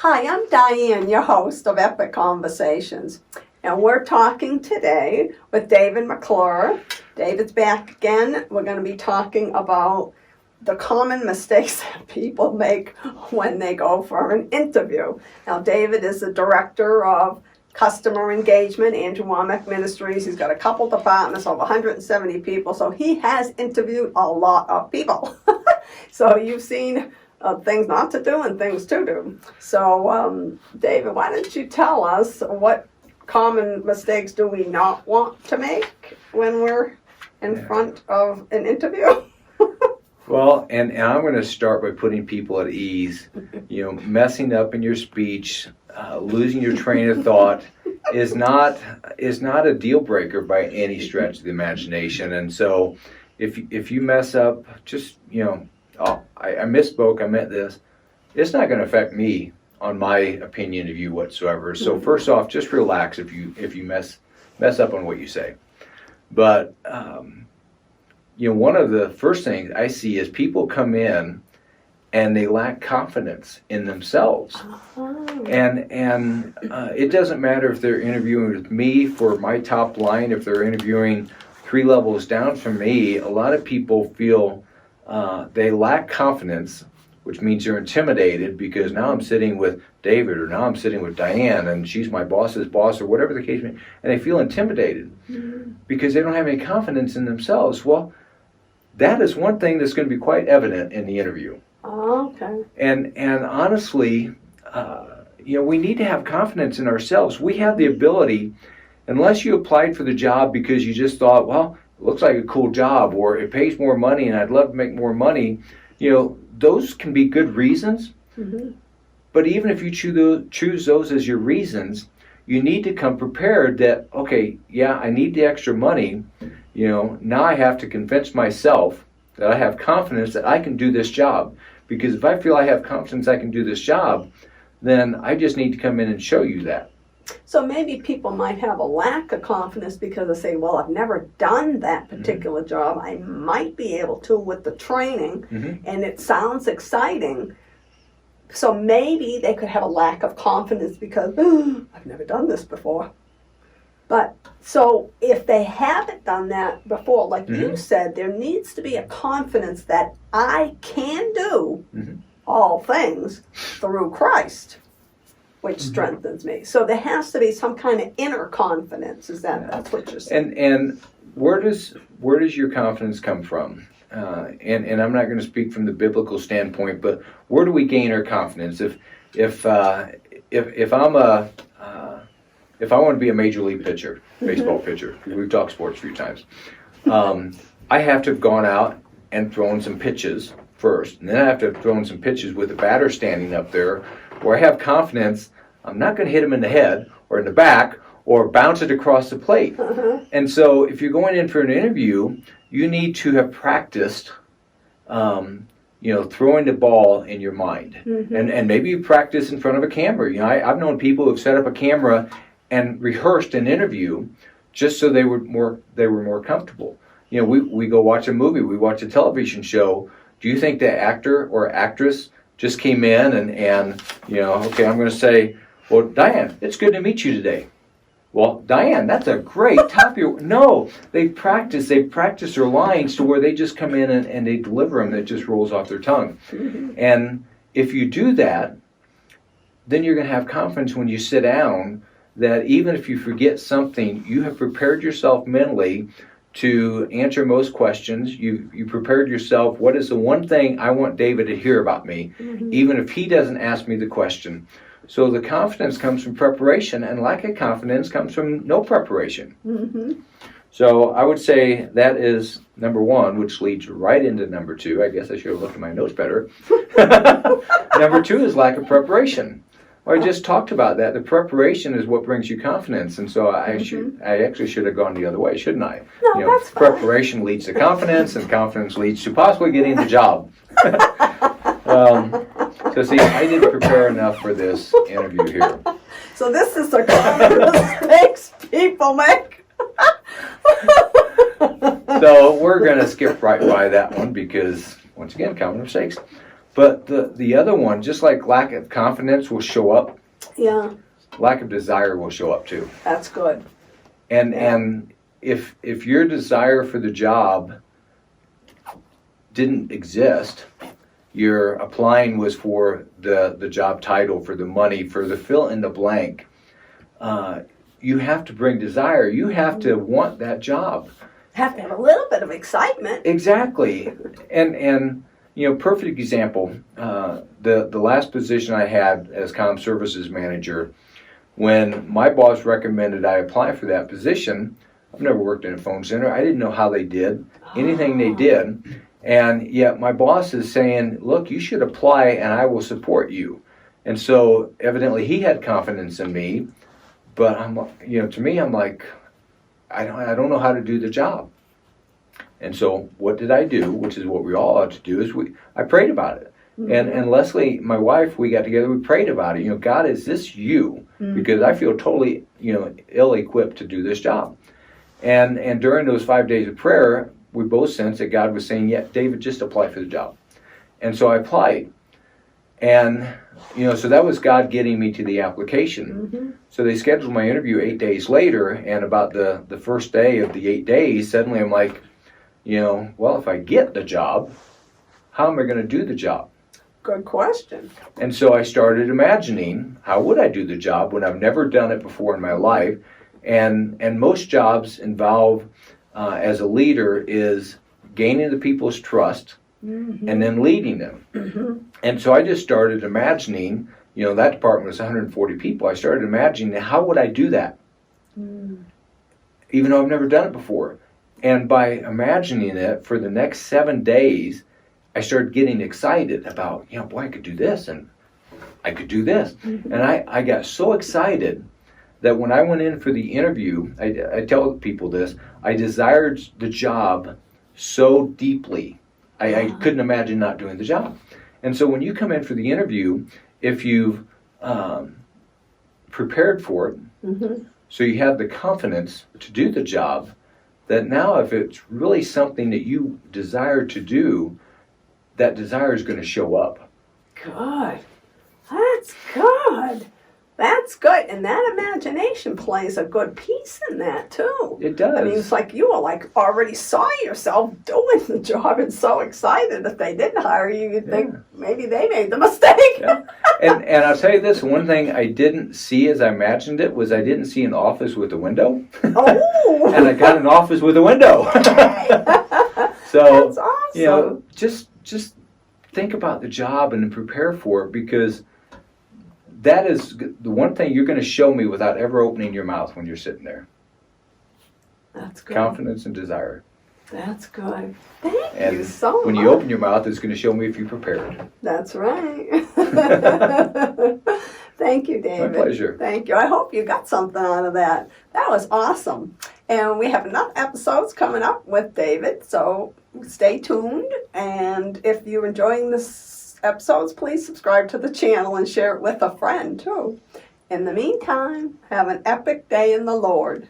Hi, I'm Diane, your host of Epic Conversations, and we're talking today with David McClure. David's back again. We're going to be talking about the common mistakes that people make when they go for an interview. Now, David is the director of customer engagement, Andrew Womack Ministries. He's got a couple departments, over 170 people, so he has interviewed a lot of people. So you've seen things not to do and things to do. So, David, why don't you tell us what common mistakes do we not want to make when we're in front of an interview? Well, and I'm going to start by putting people at ease. You know, messing up in your speech, losing your train of thought is not a deal breaker by any stretch of the imagination. And so, if you mess up, just I misspoke. I meant this. It's not going to affect me on my opinion of you whatsoever. So first off, just relax if you mess up on what you say. But one of the first things I see is people come in and they lack confidence in themselves. And it doesn't matter if they're interviewing with me for my top line, if they're interviewing 3 levels down from me. A lot of people feel they lack confidence, which means they're intimidated because now I'm sitting with David or now I'm sitting with Diane and she's my boss's boss or whatever the case may be, and they feel intimidated because they don't have any confidence in themselves. Well, that is one thing that's going to be quite evident in the interview. Oh, okay. And honestly, we need to have confidence in ourselves. We have the ability, unless you applied for the job because you just thought, well, it looks like a cool job or it pays more money and I'd love to make more money, those can be good reasons. Mm-hmm. But even if you choose those as your reasons, you need to come prepared that, okay, yeah, I need the extra money. Now I have to convince myself that I have confidence that I can do this job. Because if I feel I have confidence I can do this job, then I just need to come in and show you that. So maybe people might have a lack of confidence because they say, well, I've never done that particular job. I might be able to with the training, and it sounds exciting. So maybe they could have a lack of confidence because, I've never done this before. But so if they haven't done that before, like you said, there needs to be a confidence that I can do all things through Christ, which strengthens me. So there has to be some kind of inner confidence. That's what you're saying? And where does your confidence come from? And I'm not going to speak from the biblical standpoint, but where do we gain our confidence? If I want to be a major league pitcher, baseball pitcher, we've talked sports a few times, I have to have gone out and thrown some pitches first. And then I have to have thrown some pitches with the batter standing up there where I have confidence I'm not going to hit him in the head or in the back or bounce it across the plate. And so if you're going in for an interview, you need to have practiced throwing the ball in your mind. And maybe you practice in front of a camera. I've known people who have set up a camera and rehearsed an interview just so they were more comfortable. We go watch a movie, we watch a television show. Do you think the actor or actress just came in and okay, I'm going to say, well, Diane, it's good to meet you today. Well, Diane, that's a great top of your... No, they practice their lines to where they just come in and they deliver them. That just rolls off their tongue. And if you do that, then you're going to have confidence when you sit down that even if you forget something, you have prepared yourself mentally to answer most questions. You prepared yourself, what is the one thing I want David to hear about me, even if he doesn't ask me the question. So the confidence comes from preparation, and lack of confidence comes from no preparation. So I would say that is number one, which leads right into number two. I guess I should have looked at my notes better. Number two is lack of preparation. Well, I just talked about that. The preparation is what brings you confidence, and so I actually should have gone the other way, shouldn't I? No, that's fine. Preparation leads to confidence, and confidence leads to possibly getting the job. So see, I didn't prepare enough for this interview here. So this is the common mistakes people make. So we're going to skip right by that one because, once again, common mistakes. But the other one, just like lack of confidence will show up, Yeah, lack of desire will show up too. that's good. And Yeah. and if your desire for the job didn't exist, your applying was for the job title, for the money, for the fill in the blank. You have to bring desire. You have to want that job. Have to have a little bit of excitement. Exactly. And perfect example. The last position I had as comm services manager, when my boss recommended I apply for that position, I've never worked in a phone center. I didn't know how they did anything they did. And yet my boss is saying, look, you should apply and I will support you. And so evidently he had confidence in me, but to me, I'm like, I don't know how to do the job. And so what did I do, which is what we all ought to do, is I prayed about it. Mm-hmm. And Leslie, my wife, we got together, we prayed about it. God, is this you? Mm-hmm. Because I feel totally, ill-equipped to do this job. And during those 5 days of prayer, we both sensed that God was saying, yeah, David, just apply for the job. And so I applied. And, so that was God getting me to the application. Mm-hmm. So they scheduled my interview 8 days later, and about the first day of the 8 days, suddenly I'm like, well, if I get the job, how am I going to do the job? Good question. And so I started imagining, how would I do the job when I've never done it before in my life? And most jobs involve, as a leader, is gaining the people's trust, mm-hmm. and then leading them. Mm-hmm. And so I just started imagining, that department was 140 people. I started imagining, how would I do that? Mm. Even though I've never done it before. And by imagining it for the next 7 days, I started getting excited about, boy, I could do this and I could do this. Mm-hmm. And I got so excited that when I went in for the interview, I tell people this, I desired the job so deeply, I couldn't imagine not doing the job. And so when you come in for the interview, if you've prepared for it, mm-hmm. so you have the confidence to do the job, that now if it's really something that you desire to do, that desire is going to show up. Good. That's good. That's good. And that imagination plays a good piece in that, too. It does. I mean, it's like you were already saw yourself doing the job and so excited. If they didn't hire you, you'd think maybe they made the mistake. Yeah. And I'll tell you this, one thing I didn't see as I imagined it was I didn't see an office with a window. Oh! And I got an office with a window. So, that's awesome. Just think about the job and prepare for it, because that is the one thing you're going to show me without ever opening your mouth when you're sitting there. That's good. Confidence and desire. That's good. Thank you so much. When you open your mouth, it's going to show me if you're prepared. That's right. Thank you, David. My pleasure. Thank you. I hope you got something out of that. That was awesome. And we have enough episodes coming up with David, so stay tuned. And if you're enjoying this episodes, please subscribe to the channel and share it with a friend, too. In the meantime, have an epic day in the Lord.